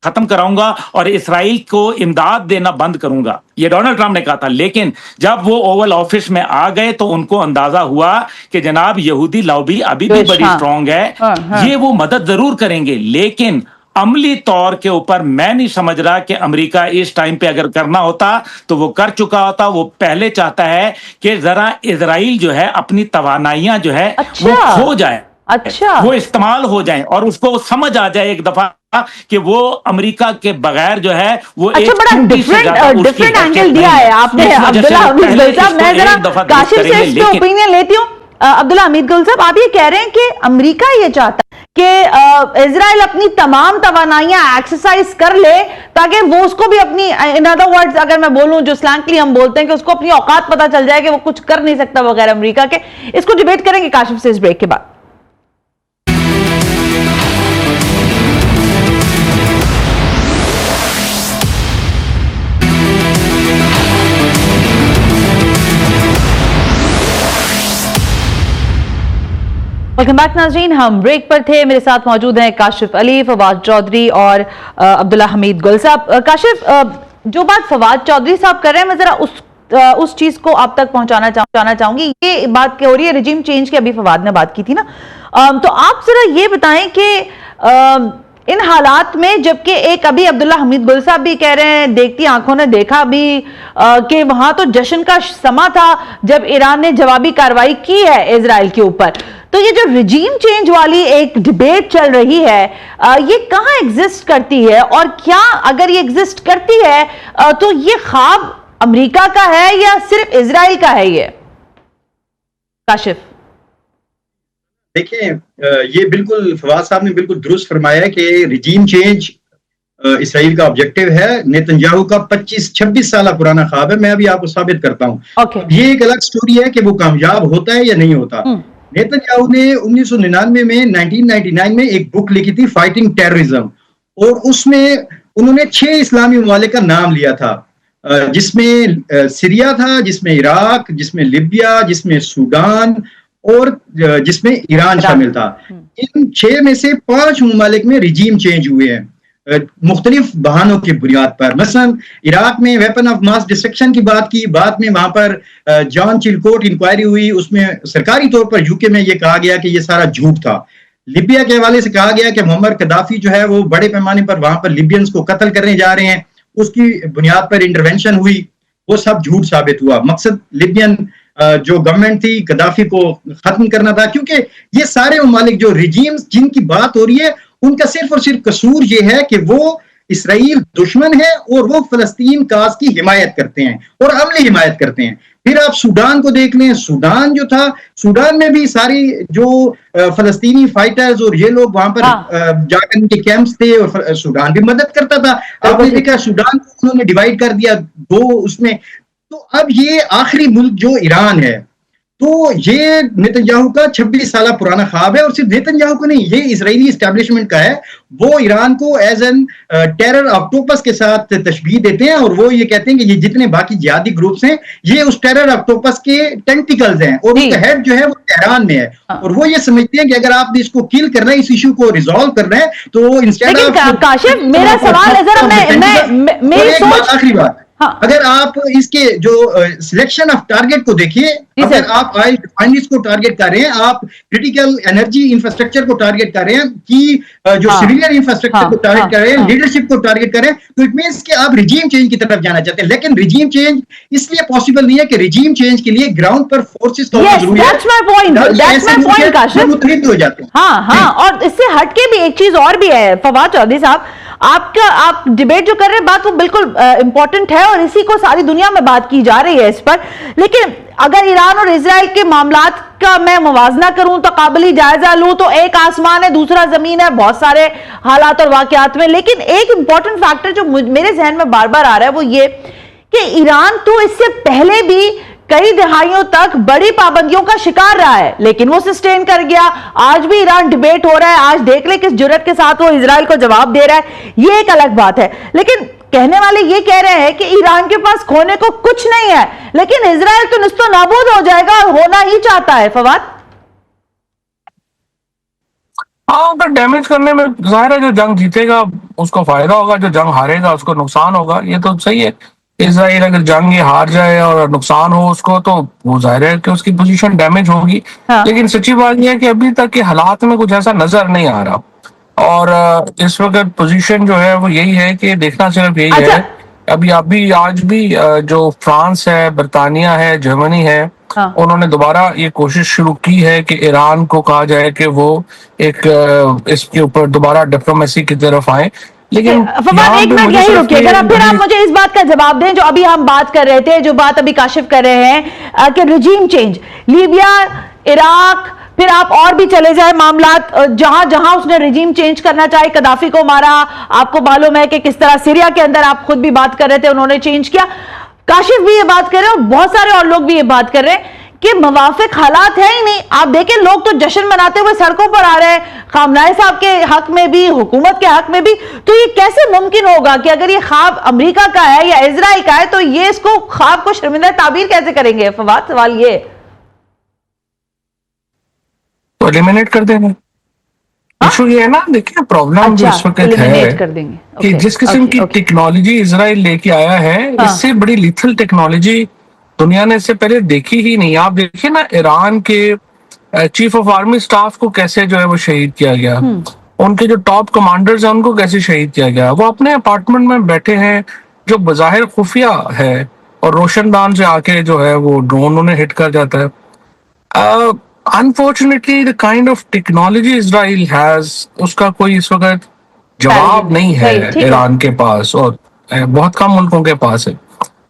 S4: खत्म कराऊंगा और इसराइल को इमदाद देना बंद करूंगा। ये डोनाल्ड ट्रंप ने कहा था। लेकिन जब वो ओवल ऑफिस में आ गए तो उनको अंदाजा हुआ कि जनाब यहूदी लॉबी अभी भी बड़ी स्ट्रांग है, ये वो मदद जरूर करेंगे, लेकिन अमली तौर के ऊपर मैं नहीं समझ रहा कि अमेरिका इस टाइम पे अगर करना होता तो वो कर चुका होता। वो पहले चाहता है कि जरा इजराइल जो है अपनी तवानाइयां जो है वो खो जाए, वो इस्तेमाल हो जाए और उसको समझ आ जाए एक दफा कि वो अमेरिका के बगैर जो है वो एक
S1: बड़ा डिफरेंट एंगल दिया है आपने अब्दुल्ला हमीद गुल साहब। मैं जरा काशिफ से इसके ओपिनियन लेती हूँ। अब्दुल्ला हमीद गुल साहब, आप ये कह रहे हैं कि अमेरिका ये चाहता है कि इजराइल अपनी तमाम तवानाइयां एक्सरसाइज कर ले ताकि वो उसको भी अपनी, इन अदर वर्ड्स अगर मैं बोलूं जो स्लैंगली हम बोलते हैं कि उसको अपनी औकात पता चल जाए कि वो कुछ कर नहीं सकता बगैर अमेरिका के। इसको डिबेट करेंगे काशिफ से इस ब्रेक के बाद। वेलकम बैक नाज़रीन, हम ब्रेक पर थे। मेरे साथ मौजूद हैं काशिफ अली, फवाद चौधरी और अब्दुल्ला हमीद गुल साहब। काशिफ, जो बात फवाद चौधरी साहब कर रहे हैं मैं जरा उस चीज को आप तक पहुंचाना चाहूंगी। ये बात क्या हो रही है रिजीम चेंज की, अभी फवाद ने बात की थी ना, तो आप जरा ये बताएं कि इन हालात में, जबकि एक अभी अब्दुल्ला हमीद गुल साहब भी कह रहे हैं, देखती आंखों ने देखा भी कि वहां तो जश्न का समा था जब ईरान ने जवाबी कार्रवाई की है इजराइल के ऊपर, तो ये जो रिजीम चेंज वाली एक डिबेट चल रही है ये कहां एग्जिस्ट करती है और क्या अगर ये एग्जिस्ट करती है तो ये ख्वाब अमेरिका का है या सिर्फ इजराइल का है? ये काशिफ
S2: देखिए, ये बिल्कुल फवाद साहब ने बिल्कुल दुरुस्त फरमाया कि रिजीम चेंज इसराइल का ऑब्जेक्टिव है। नेतन्याहू का 25-26 साल पुराना ख्वाब है। मैं अभी आपको साबित करता हूं। ये एक अलग स्टोरी है कि वो कामयाब होता है या नहीं होता। नेतन्याहू ने 1999 में 1999 में एक बुक लिखी थी, फाइटिंग टेररिज्म, और उसमें उन्होंने 6 इस्लामी ममालिक का नाम लिया था, जिसमें सीरिया था, जिसमें इराक, जिसमें लिबिया, जिसमें सूडान और जिसमें ईरान शामिल था। इन 6 में से 5 ममालिक में रिजीम चेंज हुए हैं मुख्तलिफ बहानों की बुनियाद पर। मसलन इराक में वेपन ऑफ मास डिस्ट्रक्शन की बात की, बाद में वहां पर जॉन चिलकोट इंक्वायरी हुई, उसमें सरकारी तौर पर यूके में यह कहा गया कि यह सारा झूठ था। लिबिया के हवाले से कहा गया कि मोहम्मद कदाफी जो है वो बड़े पैमाने पर वहां पर लिबियंस को कत्ल करने जा रहे हैं, उसकी बुनियाद पर इंटरवेंशन हुई, वो सब झूठ साबित हुआ। मकसद लिबियन जो गवर्नमेंट थी कदाफी को खत्म करना था, क्योंकि ये सारे ममालिक जो रिजीम्स जिनकी बात हो रही है उनका सिर्फ और सिर्फ कसूर ये है कि वो इसराइल दुश्मन है और वो फलस्तीन काज की हिमायत करते हैं और अमली हिमायत करते हैं। फिर आप सूडान को देख लें, सूडान जो था, सूडान में भी सारी जो फलस्तीनी फाइटर्स और ये लोग वहां पर जाकर उनके कैंप्स थे और सूडान भी मदद करता था। आपने देखा सूडान को उन्होंने डिवाइड कर दिया 2 उसमें। तो अब ये आखिरी मुल्क जो ईरान है, तो ये नेतन्याहू का 26 साल पुराना ख्वाब है, और सिर्फ नेतन्याहू को नहीं, ये इजरायली एस्टैब्लिशमेंट का है। वो ईरान को एज एन टेरर ऑक्टोपस के साथ तशबीह देते हैं और वो ये कहते हैं कि ये जितने बाकी जिहादी ग्रुप्स हैं ये उस टेरर ऑक्टोपस के टेंटिकल्स हैं और उसका हेड जो है वो तेहरान में है। और वो ये समझते हैं कि अगर आप इसको किल करना है, इस इशू को रिजॉल्व करना है, तो इंस्टेड ऑफ
S1: काशिफ, मेरा सवाल है जरा, मेरी सोच,
S2: आखिरी बात,
S1: हाँ।
S2: अगर आप इसके जो सिलेक्शन ऑफ टारगेट को देखिए, अगर आप ऑयल रिफाइनरीज को टारगेट कर रहे हैं, आप क्रिटिकल एनर्जी इंफ्रास्ट्रक्चर को टारगेट कर रहे हैं, कि जो सिविलियन इंफ्रास्ट्रक्चर को टारगेट कर रहे हैं, लीडरशिप को टारगेट कर रहे हैं, तो इट मींस कि आप रिजीम चेंज की तरफ जाना चाहते हैं। लेकिन रिजीम चेंज इसलिए पॉसिबल नहीं है कि रिजीम चेंज के लिए ग्राउंड पर फोर्सेस का जरूरी है।
S1: That's my point, Kashif.
S2: मुतरिद हो जाते हैं।
S1: हाँ, और इससे हटके भी एक चीज और भी है फवाद चौधरी साहब, आप डिबेट जो कर रहे हैं, बात वो बिल्कुल इंपॉर्टेंट है और इसी को सारी दुनिया में बात की जा रही है इस पर। लेकिन अगर ईरान और इजराइल के मामलात का मैं मुवाजना करूं, तो काबिल जायजा लूं, तो एक आसमान है दूसरा जमीन है बहुत सारे हालात और वाकयात में। लेकिन एक इंपॉर्टेंट फैक्टर जो मेरे जहन में बार बार आ रहा है वो ये कि ईरान तो इससे पहले भी कई दहाइयों तक बड़ी पाबंदियों का शिकार रहा है, लेकिन वो सस्टेन कर गया। आज भी ईरान डिबेट हो रहा है, आज देख ले किस जुर्रत के साथ वो इजराइल को जवाब दे रहा है, ये एक अलग बात है। लेकिन कहने वाले ये कह रहे हैं कि ईरान के पास खोने को कुछ नहीं है, लेकिन इजराइल तो निस्तो नाबूद हो जाएगा और होना ही चाहता है। फवाद,
S3: हाँ, अगर डैमेज करने में जाहिर है जो जंग जीतेगा उसको फायदा होगा, जो जंग हारेगा उसको नुकसान होगा, ये तो सही है। इजराइल अगर जंग ये हार जाए और नुकसान हो उसको, तो वो जाहिर है कि उसकी पोजीशन डैमेज होगी।
S1: हाँ।
S3: लेकिन सच्ची बात यह है कि अभी तक के हालात में कुछ ऐसा नजर नहीं आ रहा, और इस वक्त पोजीशन जो है वो यही है कि देखना सिर्फ यही है। अभी आज भी जो फ्रांस है, बरतानिया है, जर्मनी है,
S1: हाँ।
S3: उन्होंने दोबारा ये कोशिश शुरू की है कि ईरान को कहा जाए कि वो एक इसके ऊपर दोबारा डिप्लोमेसी की तरफ आए। लेकिन
S1: फवाद एक मिनट यही रुकिएगा, फिर आप मुझे इस बात का जवाब दें जो अभी हम बात कर रहे थे, जो बात अभी काशिफ कर रहे हैं कि रिजीम चेंज, लीबिया, इराक, फिर आप और भी चले जाए मामलात जहां जहां उसने रिजीम चेंज करना चाहे, कदाफी को मारा, आपको मालूम है कि किस तरह सीरिया के अंदर आप खुद भी बात कर रहे थे, उन्होंने चेंज किया। काशिफ भी ये बात कर रहे हैं और बहुत सारे और लोग भी ये बात कर रहे हैं कि मुवाफिक हालात है ही नहीं। आप देखें लोग तो जश्न मनाते हुए सड़कों पर आ रहे हैं, खामनाए साहब के हक में भी, हुकूमत के हक में भी। तो ये कैसे मुमकिन होगा कि अगर ये ख्वाब अमेरिका का है या इजराइल का है, तो ये इसको ख्वाब को शर्मिंदा ताबीर कैसे करेंगे? फवाद, सवाल ये
S3: तो एलिमिनेट कर देंगे। इशू ये है ना, देखिए प्रॉब्लम जो इस वक्त है कि जिस किस्म की टेक्नोलॉजी इजराइल लेके आया है, इससे बड़ी लीथल टेक्नोलॉजी दुनिया ने इससे पहले देखी ही नहीं। आप देखिए ना, ईरान के चीफ ऑफ आर्मी स्टाफ को कैसे जो है वो शहीद किया गया, उनके जो टॉप कमांडर्स हैं उनको कैसे शहीद किया गया। वो अपने अपार्टमेंट में बैठे हैं जो बज़ाहिर खुफिया है, और रोशनदान से आके जो है वो ड्रोन उन्हें हिट कर जाता है। Unfortunately the kind of technology Israel has, उसका कोई इस वक्त जवाब नहीं है ईरान के पास, और बहुत कम मुल्कों के पास है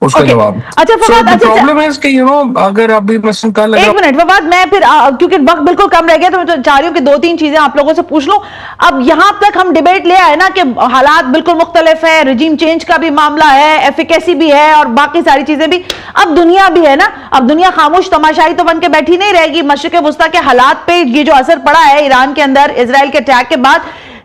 S3: उसका जवाब।
S1: अच्छा फवाद,
S3: प्रॉब्लम है कि अगर अभी मसलन कल
S1: एक मिनट फवाद, मैं फिर क्योंकि वक्त बिल्कुल कम रह गया तो मैं चाह रही हूँ कि दो तीन चीजें आप लोगों से पूछ लूं। अब यहां तक हम डिबेट ले आए ना कि हालात बिल्कुल मुख्तलिफ है, रिजीम चेंज का भी मामला है, एफिकेसी भी है और बाकी सारी चीजें भी। अब दुनिया भी है ना, अब दुनिया खामोश तमाशाई तो बन के बैठी नहीं रहेगी। मशरिक वस्ता के हालात पे ये जो असर पड़ा है ईरान के अंदर इजराइल के अटैक के बाद,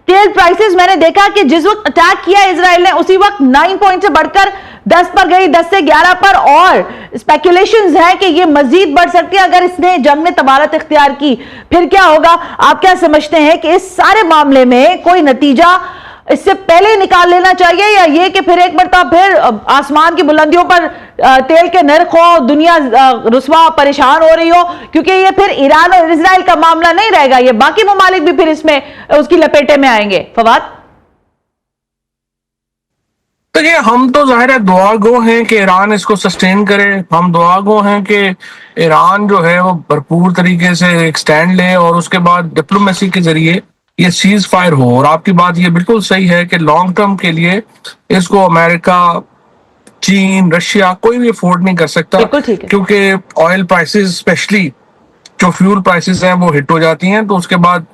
S1: तेल प्राइसेस मैंने देखा कि जिस वक्त अटैक किया इजराइल ने उसी वक्त 9 पॉइंट से बढ़कर 10 पर गई, 10 से 11 पर, और स्पेकुलेशंस है कि ये मजीद बढ़ सकती है अगर इसने जंग में तबारत इख्तियार की। फिर क्या होगा? आप क्या समझते हैं कि इस सारे मामले में कोई नतीजा इससे पहले निकाल लेना चाहिए, या ये कि फिर एक मरतबा फिर आसमान की बुलंदियों पर तेल के नर्ख हो, दुनिया रुस्वा परेशान हो रही हो, क्योंकि ये फिर ईरान और इजराइल का मामला नहीं रहेगा, ये बाकी ममालिक भी फिर इसमें उसकी लपेटे में आएंगे। फवाद,
S3: तो ये हम तो जाहिर है दुआ गो हैं कि ईरान इसको सस्टेन करे, हम दुआ गो हैं कि ईरान जो है वो भरपूर तरीके से एक स्टैंड ले और उसके बाद डिप्लोमेसी के जरिए ये सीज फायर हो। और आपकी बात ये बिल्कुल सही है कि लॉन्ग टर्म के लिए इसको अमेरिका, चीन, रशिया कोई भी अफोर्ड नहीं कर सकता, क्योंकि ऑयल प्राइसेस स्पेशली जो फ्यूल प्राइसेस हैं वो हिट हो जाती हैं, तो उसके बाद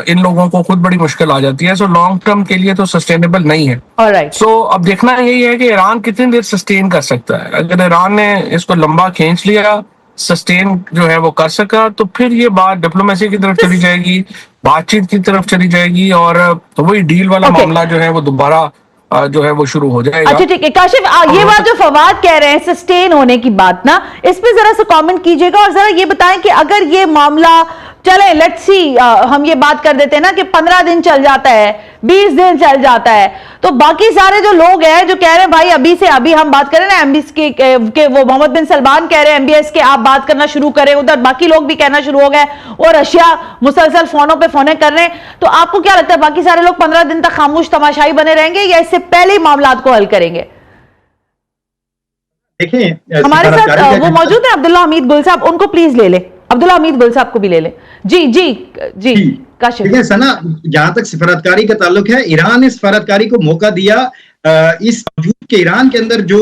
S3: इन लोगों को खुद बड़ी मुश्किल आ जाती है। सो लॉन्ग टर्म के लिए तो सस्टेनेबल नहीं है। सो अब देखना यही है कि ईरान कितनी देर सस्टेन कर सकता है। अगर ईरान ने इसको लंबा खींच लिया, सस्टेन जो है वो कर सका, तो फिर ये बात डिप्लोमेसी की तरफ चली जाएगी, बातचीत की तरफ चली जाएगी, और तो वही डील वाला मामला जो है वो दोबारा जो है वो शुरू हो जाएगा।
S1: अच्छा ठीक है काशिफ, ये बात जो फवाद कह रहे हैं सस्टेन होने की बात ना, इस पे जरा सा कमेंट कीजिएगा और जरा ये बताएं कि अगर ये मामला चले लेट्स सी, हम ये बात कर देते हैं ना कि 15 दिन चल जाता है, 20 दिन चल जाता है, तो बाकी सारे जो लोग हैं जो कह रहे हैं भाई अभी से अभी हम बात करें ना एमबीएस के वो मोहम्मद बिन सलमान कह रहे हैं एमबीएस के आप बात करना शुरू करें, उधर बाकी लोग भी कहना शुरू हो गए और रशिया मुसलसल फोनों पे फोने कर रहे हैं। तो आपको क्या लगता है बाकी सारे लोग 15 दिन तक खामोश तमाशाई बने रहेंगे या इससे पहले ही मामला को हल करेंगे?
S2: देखिए
S1: हमारे साथ वो मौजूद है अब्दुल्ला हमीद गुल साहब, उनको प्लीज ले ले, अब्दुल्ला हमीद गुल साहब को भी ले ले। जी जी जी काशिफ।
S2: देखिए सना, जहां तक सफारतकारी का ताल्लुक है, ईरान ने सफारतकारी को मौका दिया। इस बावजूद के ईरान के अंदर जो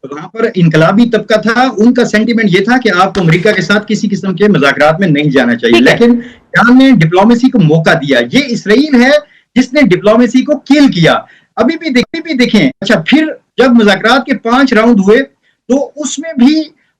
S2: वहां पर इनकलाबी तबका था, उनका सेंटीमेंट ये था कि आपको अमेरिका के साथ किसी किस्म के मुज़ाकरात में नहीं जाना चाहिए, लेकिन ईरान ने डिप्लोमेसी को मौका दिया। ये इसराइल है जिसने डिप्लोमेसी को किल किया। अभी भी देखें। अच्छा, फिर जब मुज़ाकरात के 5 राउंड हुए तो उसमें भी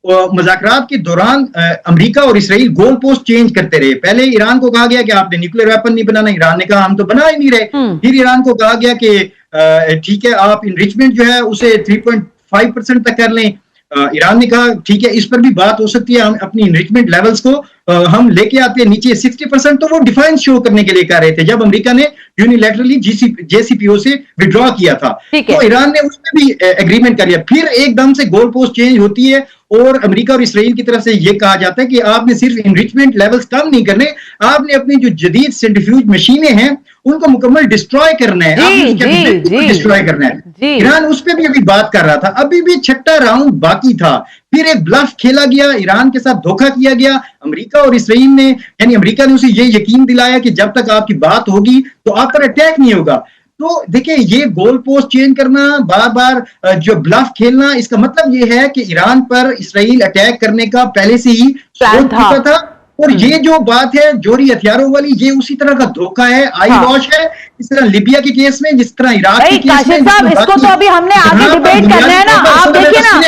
S2: मुज़ाकरात के दौरान अमेरिका और इसराइल गोल पोस्ट चेंज करते रहे। पहले ईरान को कहा गया कि आपने न्यूक्लियर वेपन नहीं बनाना, ईरान ने कहा हम तो बना ही नहीं रहे। फिर ईरान को कहा गया कि ठीक है, आप इनरिचमेंट जो है उसे 3.5% तक कर लें। ईरान ने कहा ठीक है, इस पर भी बात हो सकती है, हम अपनी इनरिचमेंट लेवल्स को हम लेके आते हैं नीचे 60%। तो वो डिफाइंस शो करने के लिए कह रहे थे जब अमेरिका ने यूनिलैटरली JCPO से विड्रॉ किया था, तो ईरान ने उसमें भी एग्रीमेंट कर लिया। फिर एकदम से गोल पोस्ट चेंज होती है और अमेरिका और इसराइल की तरफ से ये कहा जाता है कि आपने सिर्फ इनरिचमेंट लेवल्स कम नहीं करने, आपने अपनी जो जदीद सेंट्रीफ्यूज मशीनें हैं उनको मुकम्मल डिस्ट्रॉय करना है, आपने डिस्ट्रॉय करना है। ईरान उस पर भी अभी बात कर रहा था। अभी भी 6ठा राउंड बाकी था। फिर एक ब्लफ खेला गया, ईरान के साथ धोखा किया गया। अमेरिका और इसराइल ने, यानी अमेरिका ने उसे ये यकीन दिलाया कि जब तक आपकी बात होगी तो आप पर अटैक नहीं होगा। तो देखिए, ये गोल पोस्ट चेंज करना, बार बार जो ब्लफ खेलना, इसका मतलब ये है कि ईरान पर इसराइल अटैक करने का पहले से ही सोच चुका था। और ये जो बात है जोरी हथियारों वाली, ये उसी तरह का धोखा है, आई वॉश है। इस तरह लिबिया के केस में, जिस तरह इराक के केस में,
S1: इसको तो अभी हमने आगे डिबेट करना है ना। आप देखिए ना,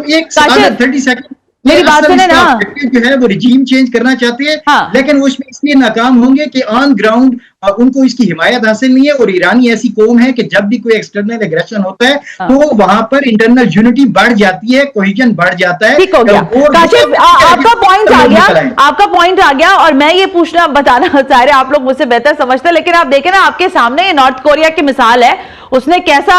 S2: एक 30 सेकंड,
S1: मेरी बात सुने ना,
S2: जो है वो रिजीम चेंज करना चाहते हैं, लेकिन वो इसमें इसलिए नाकाम होंगे कि ऑन ग्राउंड उनको इसकी हिमायत हासिल नहीं है। और ईरानी ऐसी कौम है कि जब भी कोई एक्सटर्नल एग्रेशन होता है तो वहां पर इंटरनल यूनिटी बढ़ जाती है, कोहेजन बढ़ जाता है।
S1: ठीक हो गया काशिफ, आपका पॉइंट आ गया, आपका पॉइंट आ गया। और मैं ये पूछना बताना चाह रहे, आप लोग मुझसे बेहतर समझते हैं, लेकिन आप देखें ना, आपके सामने नॉर्थ कोरिया की मिसाल है, उसने कैसा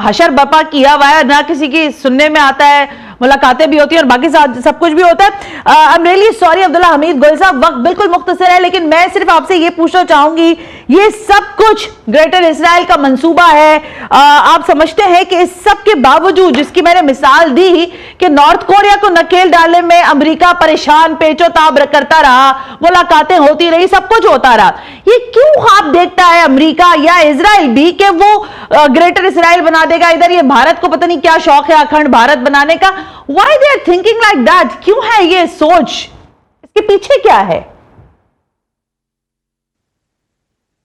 S1: हशर बपा किया हुआ है, ना किसी की सुनने में आता है, मुलाकातें भी होती है और बाकी सब कुछ भी होता है। I am really sorry Abdullah Hamid गुल साहब, वक्त बिल्कुल मुख्तसर है, लेकिन मैं सिर्फ आपसे ये पूछना चाहूंगी, ये सब कुछ ग्रेटर इजराइल का मंसूबा है। आप समझते हैं कि इस सब के बावजूद, जिसकी मैंने मिसाल दी कि नॉर्थ कोरिया को नकेल डालने में अमेरिका परेशान पेचोताब करता रहा, मुलाकातें होती रही, सब कुछ होता रहा, ये क्यों आप देखता है अमेरिका या इजराइल भी कि वो ग्रेटर इजराइल बना देगा? इधर ये भारत को पता नहीं क्या शौक है अखंड भारत बनाने का। Why they are thinking like that? क्यों है ये सोच? इसके पीछे क्या है?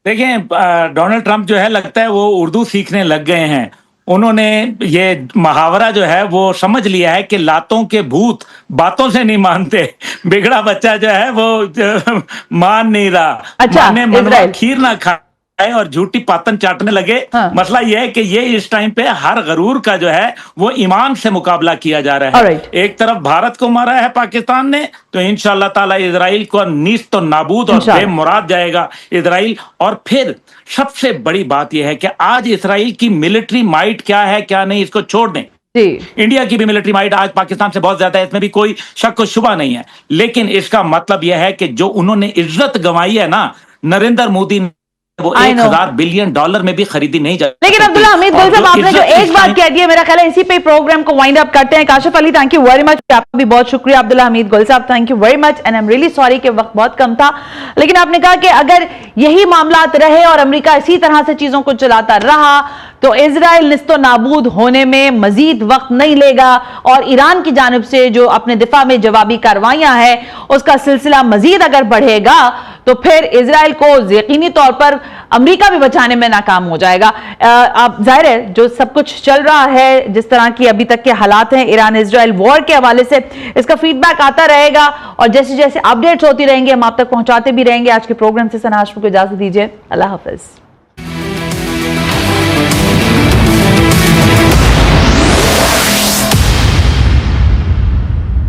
S4: देखिए, डोनाल्ड ट्रंप जो है, लगता है वो उर्दू सीखने लग गए हैं। उन्होंने ये मुहावरा जो है वो समझ लिया है कि लातों के भूत बातों से नहीं मानते। बिगड़ा बच्चा जो है वो मान नहीं रहा।
S1: अच्छा,
S4: माने मनवा खीर ना खाए और झूठी पातन चाटने लगे। मसला यह है कि ये इस टाइम पे हर गरूर का जो है वो ईमान से मुकाबला किया जा रहा है। एक तरफ भारत को मारा है पाकिस्तान ने, तो इंशाअल्लाह ताला इजराइल को नीस्त तो नाबूद और बेमुराद जाएगा इजराइल। और फिर सबसे बड़ी बात यह है कि आज इजराइल की मिलिट्री माइट क्या है क्या नहीं, इसको छोड़ दें। इंडिया की भी मिलिट्री माइट आज पाकिस्तान से बहुत ज्यादा है, इसमें भी कोई शक व शुबा नहीं है। लेकिन इसका मतलब यह है कि जो उन्होंने इज्जत गंवाई है ना, नरेंद्र मोदी वो $1000 बिलियन में भी खरीदी नहीं जाती।
S1: लेकिन अब्दुल्ला हमीद गुल साहब, आपने जो एक बात कह दी है, मेरा ख्याल है इसी पे प्रोग्राम को वाइंड अप करते हैं। Kashif Ali, thank you very much, आपका भी बहुत शुक्रिया। अब्दुल्ला हमीद गुल साहब, thank you very much, and I am really sorry कि वक्त बहुत कम था, लेकिन आपने कहा कि अगर यही मामलात रहे और अमेरिका इसी तरह से चीजों को चलाता रहा तो इजराइल निस्तो नाबूद होने में मजीद वक्त नहीं लेगा और ईरान की जानिब से जो अपने दिफा में जवाबी कार्रवाइयां हैं उसका सिलसिला मजीद अगर बढ़ेगा तो फिर इजराइल को यकीनी तौर पर अमेरिका भी बचाने में नाकाम हो जाएगा। अब जाहिर है जो सब कुछ चल रहा है, जिस तरह की अभी तक के हालात हैं ईरान इजराइल वॉर के हवाले से, इसका फीडबैक आता रहेगा और जैसे जैसे अपडेट्स होती रहेंगी हम आप तक पहुंचाते भी रहेंगे। आज के प्रोग्राम से सना हाशमी को इजाजत दीजिए, अल्लाह हाफिज।